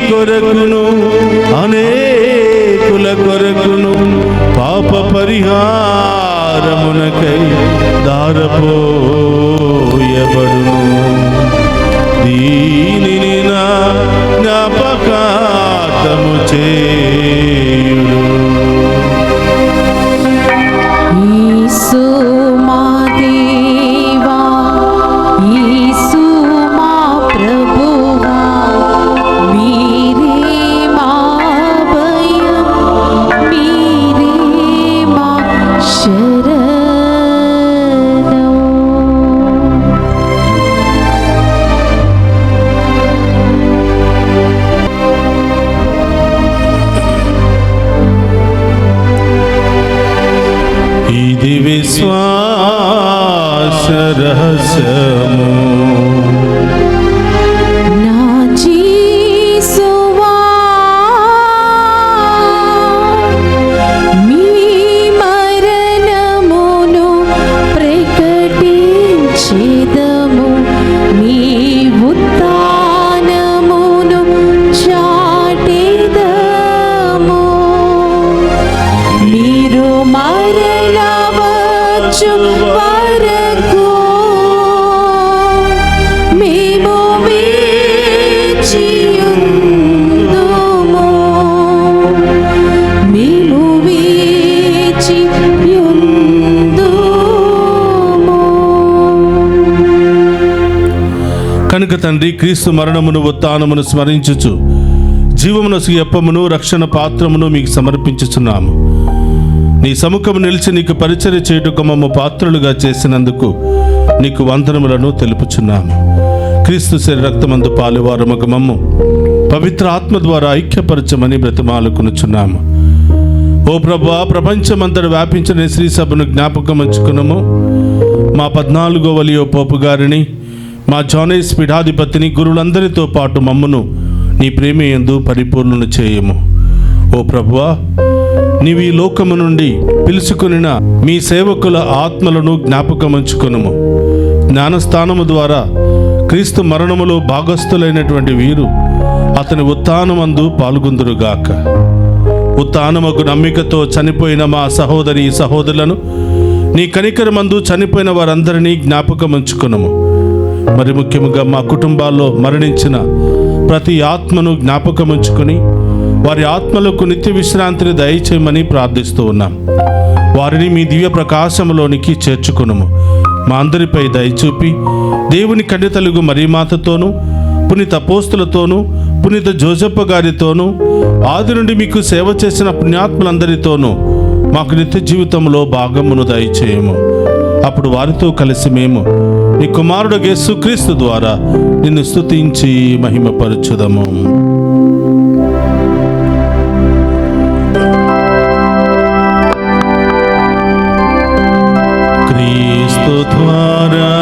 Speaker 2: కొరకును అనేకుల కొరకును పాప పరిహార ఉద్ధారమునకై దారపోయబడును. దీనిని నా జ్ఞాపకార్థము చేయుడు.
Speaker 1: యేసు మా దేవా, యేసు మా ప్రభువా, మీరే మా భయం, మీరే మా శరణం.
Speaker 2: ఇది విశ్వాస రహస్యము.
Speaker 1: నా జీసువా, మీ మరణమును ప్రకటించెదము, మీ ఉత్థానమును చాటెదము. మీరు మరలవచ్చు వరకు మేము వేచియుందుము, మేము వేచియుందుము.
Speaker 2: కనుక తండ్రి, క్రీస్తు మరణమును ఉత్థానమును స్మరించుచు జీవమునసు ఎప్పమును రక్షణ పాత్రమును మీకు సమర్పించుచున్నాము. నీ సముఖము నిలిచి నీకు పరిచర్య చేయుటకు మమ్ము పాత్రులుగా చేసినందుకు నీకు వందనములను తెలుపుచున్నాము. క్రీస్తు శరీర రక్తమందు పాలువారముకు మమ్ము పవిత్ర ఆత్మ ద్వారా ఐక్యపరచమని బ్రతిమాలుకొనుచున్నాము. ఓ ప్రభువా, ప్రపంచమంతట వ్యాపించిన శ్రీ సభను జ్ఞాపకం ఉంచుకున్నాము. మా 14వ లియో పోపు గారిని, మా జానేస్ పీఠాధిపతిని, గురువులందరితో పాటు మమ్మును నీ ప్రేమయందు పరిపూర్ణను చేయము. ఓ ప్రభువా, నీవు ఈ లోకము నుండి పిలుచుకొనిన మీ సేవకుల ఆత్మలను జ్ఞాపకమంచుకొనుము. జ్ఞానస్థానము ద్వారా క్రీస్తు మరణములో భాగస్థులైనటువంటి వీరు అతని ఉత్థానమందు పాల్గొందురుగాక. ఉత్థానముకు నమ్మికతో చనిపోయిన మా సహోదరి సహోదరులను, నీ కనికరమందు చనిపోయిన వారందరినీ జ్ఞాపకమంచుకొనుము. మరి ముఖ్యముగా మా కుటుంబాల్లో మరణించిన ప్రతి ఆత్మను జ్ఞాపకముంచుకొని వారి ఆత్మలకు నిత్య విశ్రాంతిని దయచేయమని ప్రార్థిస్తూ ఉన్నాం. వారిని మీ దివ్య ప్రకాశంలోనికి చేర్చుకొనుము. మా అందరిపై దయచూపి దేవుని కన్యతలుగు మరియమాతతోనూ, పునీత అపోస్తులతోనూ, పునీత జోసెప్ప గారితోనూ, ఆది నుండి మీకు సేవ చేసిన పుణ్యాత్ములందరితోనూ మాకు నిత్య జీవితంలో భాగమును దయచేయము. అప్పుడు వారితో కలిసి మేము నీ కుమారుడు యేసుక్రీస్తు ద్వారా నిన్ను స్తుతించి మహిమపరచుదము. క్రీస్తు ద్వారా,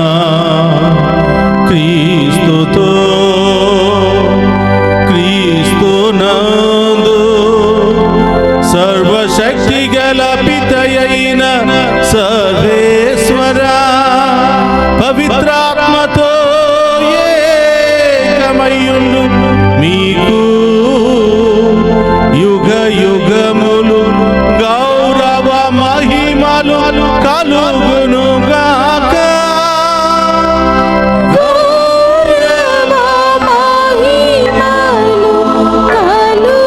Speaker 2: క్రీస్తుతో, క్రీస్తు నందు సర్వశక్తి గల పితయైన సర్వేశ్వర పవిత్రాత్మతో ఏకమయ్యుండు మీకు యుగ యుగములు గౌరవ మహిమలు కలుగునుగాక.
Speaker 1: గౌరవ మహిమలు కలుగునుగాక.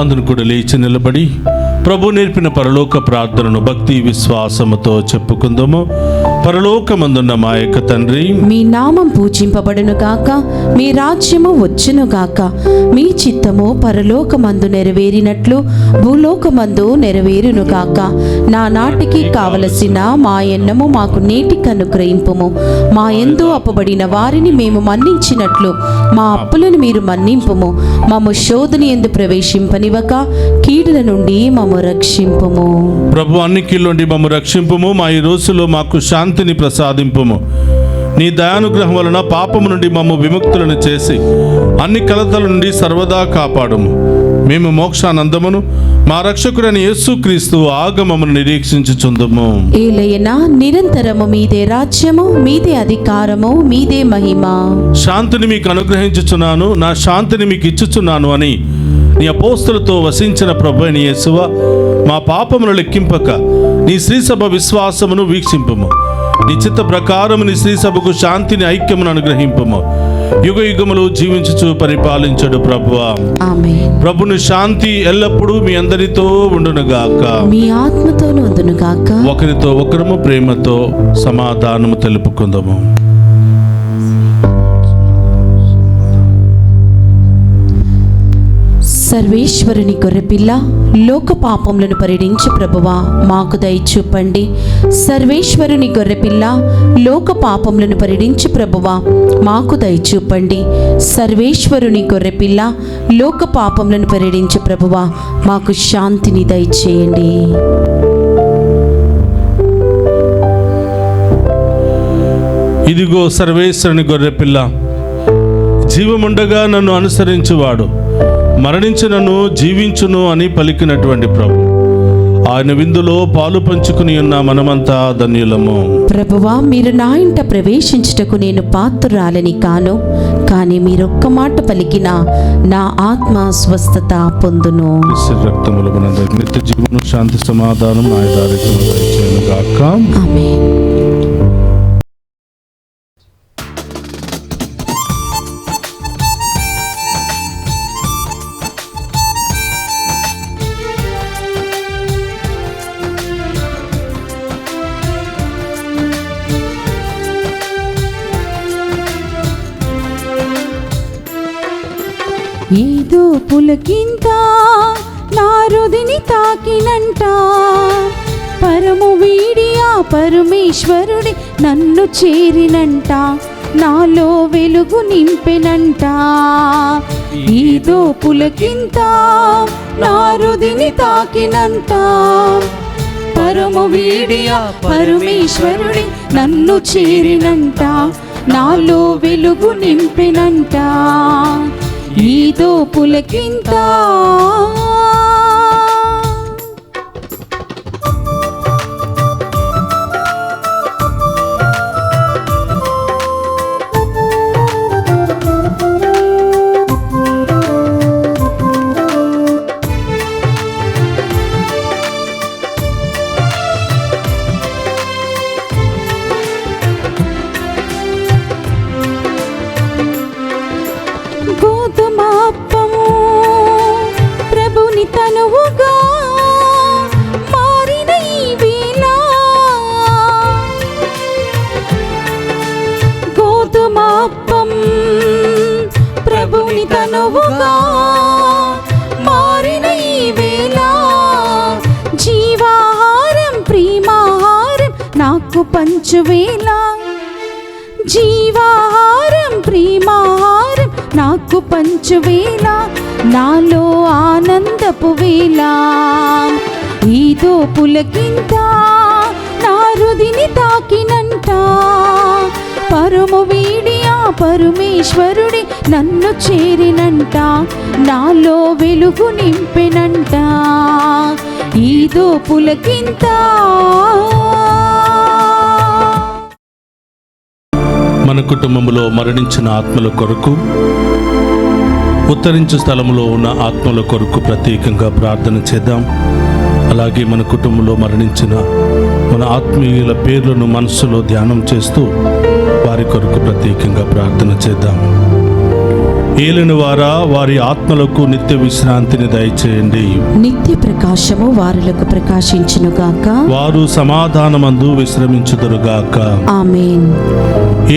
Speaker 2: అందరూ కూడా లేచి నిలబడి ప్రభు నేర్పిన పరలోక ప్రార్థనను భక్తి విశ్వాసముతో చెప్పుకుందాము. పరలోకమందున్న మా యొక్క తండ్రి,
Speaker 1: మీ నామం పూజింపబడును గాక, మీ రాజ్యము వచ్చును గాక, మీ చిత్తము పరలోకమందు నెరవేరినట్లు భూలోకమందు నెరవేరును గాక. నా నాటికి కావలసిన మా ఎన్నము మాకు నేటికి అనుగ్రహింపుము. మా యందు అప్పబడిన వారిని మేము మన్నించినట్లు మా అప్పులను మీరు మన్నింపుము. మమ్ము శోధన యందు ప్రవేశింపనివ్వక కీడుల నుండి మమ్ము రక్షింపుము.
Speaker 2: ప్రభు అన్ని కీళ్ళ నుండి మమ్ము రక్షింపుము. మా ఈ రోజులో మాకు శాంతిని ప్రసాదింపుము. నీ దయానుగ్రహం వలన పాపము నుండి మమ్ము విముక్తులను చేసి అన్ని కలతల నుండి సర్వదా కాపాడుము. మేము మోక్షానందమును మా రక్షకుడైన యేసుక్రీస్తు ఆగమమును నిరీక్షించుచుందుము.
Speaker 1: ఏలయనా నిరంతరము మీదే రాజ్యము, మీదే అధికారము, మీదే మహిమ.
Speaker 2: శాంతిని మీకు అనుగ్రహించుచున్నాను, నా శాంతిని మీకు ఇచ్చుచున్నాను అని నీ అపోస్తలతో వసించిన ప్రభువైన యేసువా, మా పాపమును లెక్కింపక నీ శ్రీసభ విశ్వాసమును వీక్షింపుము. నీ చిత్త ప్రకారము నీ శ్రీసభకు శాంతిని, ఐక్యమును అనుగ్రహింపుము. యుగ యుగములు జీవించుచు పరిపాలించడు ప్రభువా.
Speaker 1: ఆమేన్.
Speaker 2: ప్రభుని శాంతి ఎల్లప్పుడూ మీ అందరితో ఉండునుగాక.
Speaker 1: మీ ఆత్మతోను ఉండునుగాక.
Speaker 2: ఒకరితో ఒకరము ప్రేమతో సమాధానము తెలుపుకుందాము.
Speaker 1: సర్వేశ్వరుని గొర్రెపిల్ల, లోక పాపములను పరిడించు ప్రభువా, మాకు దయ చూపండి. సర్వేశ్వరుని గొర్రెపిల్ల, లోక పాపములను పరిడించు ప్రభువా, మాకు దయ చూపండి. సర్వేశ్వరుని గొర్రెపిల్ల, లోక పాపములను పరిడించు ప్రభువా, మాకు శాంతిని దయచేయండి.
Speaker 2: ఇదిగో సర్వేశ్వరుని గొర్రెపిల్ల, జీవముండగా నన్ను అనుసరించువాడు మరణించినను జీవించును అని పలికినటువంటి ప్రభు, ఆయన విందులో పాలు పంచుకుని ఉన్న మనమంతా ధన్యులము.
Speaker 1: ప్రభువా, మీరు నా ఇంట ప్రవేశించుటకు నేను పాత్రురాలని కాను, కానీ మీరొక్క మాట పలికిన నా ఆత్మ స్వస్థత పొందును.
Speaker 2: రక్తములు మనందరికీ నిత్య జీవనం, శాంతి, సమాధానం, ఆయుధారికము దయచేయునుగాక.
Speaker 1: ఆమేన్.
Speaker 3: ఏదో పులకింత నా హృదిని తాకినంట, పరము వీడి ఆ పరమేశ్వరుడి నన్ను చేరినంట, నాలో వెలుగు నింపెనంట. ఏదో పులకింత నా హృదిని తాకినంత, పరము వీడి ఆ పరమేశ్వరుడి నన్ను చేరినంట, నాలో వెలుగు నింపెనంట. ఈదో పులకింత. గోధుమప్పము ప్రభుని తనువుగా మారిన ఈ వేళ, గోధుమప్పం ప్రభుని తనువుగా మారిన ఈ వేళ, జీవాహారం ప్రేమాహారం నాకు పంచువేళ, జీవాహారం ప్రేమాహారం నాకు పంచువేళ, నాలో ఆనందపు వేళ. ఈదో పులకింత నా హృదిని తాకినంట, పరము వీడి ఆ పరమేశ్వరుడి నన్ను చేరినంట, నాలో వెలుగు నింపెనంట. ఈదో పులకింత.
Speaker 2: మన కుటుంబంలో మరణించిన ఆత్మల కొరకు, ఉత్తరించు స్థలములో ఉన్న ఆత్మల కొరకు ప్రత్యేకంగా ప్రార్థన చేద్దాం. అలాగే మన కుటుంబంలో మరణించిన మన ఆత్మీయుల పేర్లను మనస్సులో ధ్యానం చేస్తూ వారి కొరకు ప్రత్యేకంగా ప్రార్థన చేద్దాం. ఏలిన వారా, వారి ఆత్మలకు నిత్య విశ్రాంతిని దయచేయండి.
Speaker 1: నిత్య ప్రకాశము వారులకు ప్రకాశించునుగాక.
Speaker 2: వారు సమాధానమందు విశ్రమించుదురుగాక.
Speaker 1: ఆమేన్.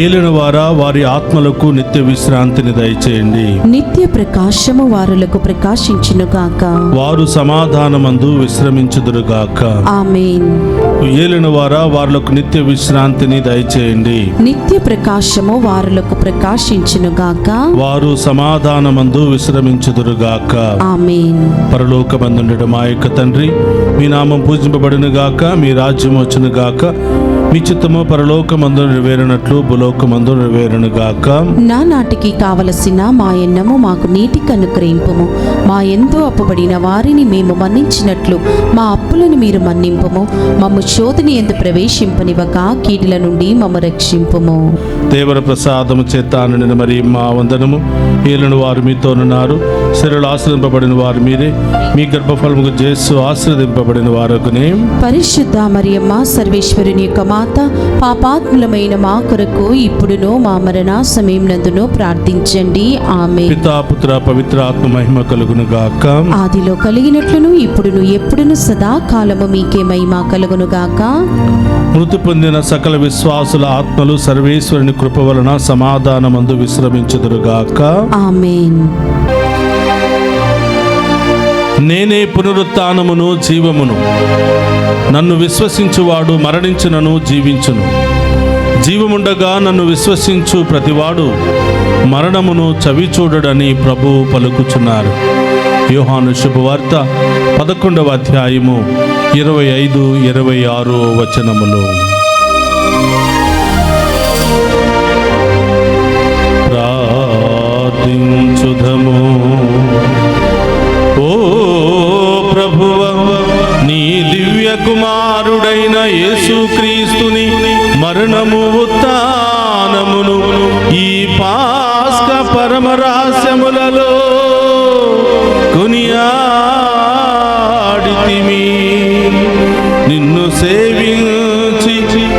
Speaker 2: ఏలిన వారా, వారి ఆత్మలకు నిత్య విశ్రాంతిని దయచేయండి.
Speaker 1: నిత్య ప్రకాశము వారులకు ప్రకాశించునుగాక.
Speaker 2: వారు సమాధానమందు విశ్రమించుదురుగాక.
Speaker 1: ఆమేన్.
Speaker 2: ఏలిన వారా, వారులకు నిత్య విశ్రాంతిని దయచేయండి.
Speaker 1: నిత్య ప్రకాశము వారులకు ప్రకాశించునుగాక.
Speaker 2: వారు సమాధానమందు విశ్రమించుదురుగాక.
Speaker 1: ఆమేన్.
Speaker 2: పరలోకమందుండెడు మా యొక్క తండ్రి, మీ నామం పూజింపబడును గాక, మీ రాజ్యం వచ్చును గాక, మీ చిత్తము పరలోకమందు నెరవేరినట్లు భూలోకమందు నెరవేరునుగాక.
Speaker 1: నా నాటికి కావలసిన మా ఎన్నము మాకు నీటికి అనుగ్రహింపుము. మా ఎంతో అప్పుబడిన వారిని మేము మన్నించినట్లు మా అప్పులను మీరు మన్నింపుము. మమ్ము శోధని ఎందు ప్రవేశింపనివ్వక కీడుల నుండి మమ్ము రక్షింపుము.
Speaker 2: దేవర ప్రసాదము చేత నిండిన మరి మా వందనము. ఏలిన వారు మీతోనున్నారు, శరీరులు ఆశ్రదింపబడిన వారు మీరే, మీ గర్భఫలముకు యేసు ఆశ్రదింపబడిన వారకునే.
Speaker 1: పరిశుద్ధ మరియమ్మ సర్వేశ్వరుని యొక్క మాత, పాపాత్ములమైన మా కొరకు ఇప్పుడును మా మరణ సమయమునందును ప్రార్థించండి. ఆమేన్.
Speaker 2: పితా పుత్ర పవిత్ర ఆత్మ మహిమ కలుగును గాక.
Speaker 1: ఆదిలో కలిగినట్లును ఇప్పుడును ఎప్పుడును సదాకాలము మీకే మహిమ కలుగును గాక.
Speaker 2: మృతి పొందిన సకల విశ్వాసుల ఆత్మలు సర్వేశ్వరుని కృప వలన సమాధానమందు విశ్రమించుదురుగాక.
Speaker 1: ఆమేన్.
Speaker 2: నేనే పునరుత్థానమును జీవమును. నన్ను విశ్వసించువాడు మరణించునను జీవించును. జీవముండగా నన్ను విశ్వసించు ప్రతివాడు మరణమును చవిచూడడని ప్రభువు పలుకుచున్నారు. యోహాను శుభవార్త 11వ అధ్యాయము 25-26 వచనములు. ప్రార్థించుదము. ఓ ప్రభువ, నీ దివ్య కుమారుడైన యేసుక్రీస్తుని మరణము ఉత్థానమును ఈ పాస్క పరమ రహస్యములలో కొనియాడితిమి. నిన్ను సేవించి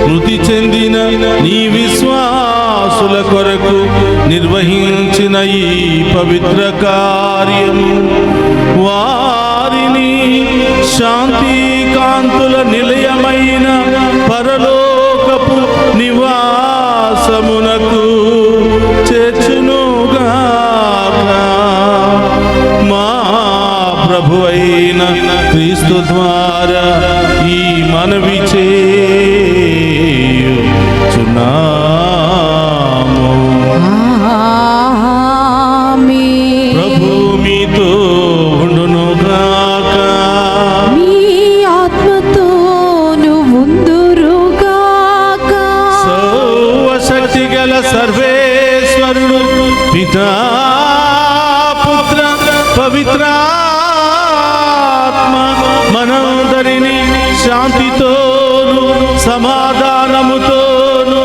Speaker 2: మృతి చెందిన నీ విశ్వాసుల కొరకు నిర్వహించిన ఈ పవిత్ర కార్యము వారిని శాంతి కాంతుల నిలయమైన పరలోకపు నివాసమునకు చేర్చునుగాక. మా ప్రభు అయిన క్రీస్తు ద్వారా ఈ మనవి చేయుచున్నాము.
Speaker 1: ఆమేన్.
Speaker 2: ప్రభు మీతో ఉండునుగాక.
Speaker 1: మీ ఆత్మతోను ఉందురుగాక.
Speaker 2: సర్వశక్తి గల సర్వేశ్వరుడు పితా పుత్ర పవిత్రాత్మ మనందరినీ శాంతితోను సమాధానముతోను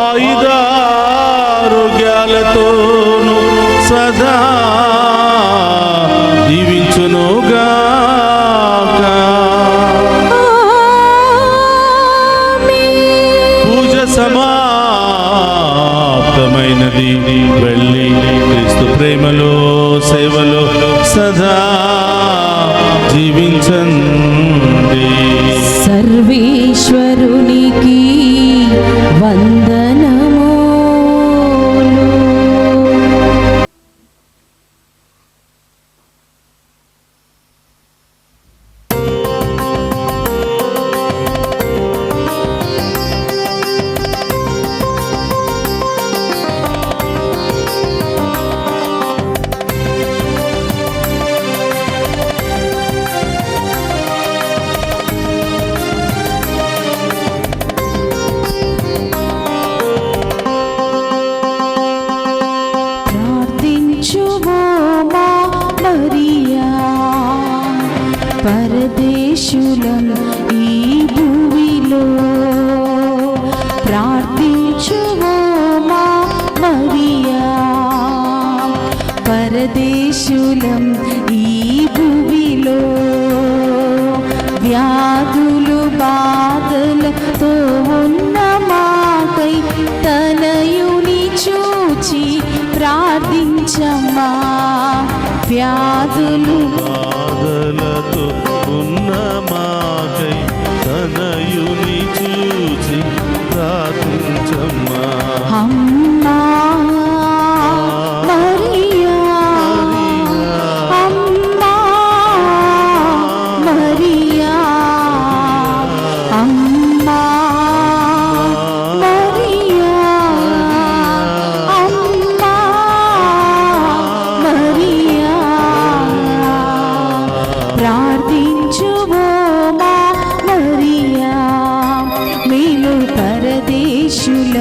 Speaker 2: ఆయుధారోగ్యాలతోను సదా దీవించునుగాక. పూజ సమాప్తమైనది. వెళ్ళి క్రీస్తు ప్రేమలో సేవలో సదా జీవించండి.
Speaker 1: సర్వేశ్వరునికి వందనములు. పరదేశులం ఈ భూమిలో ప్రార్థించుము మా మరియా. పరదేశులం ఈ భూమిలో వ్యాధులు బాధలతో ఉన్న మాకై తనయుని చూచి ప్రార్థించమ్మా. వ్యాధులు
Speaker 2: బాధలతో ఉన్న మాకై తనయుని చూచి ప్రార్థించమ్మా.
Speaker 1: అమ్మా మరియా, అమ్మా మరియా, అమ్మా మరియా, అమ్మా మరియా. ప్రార్థించుము మా మరియా, మేలు విషయములు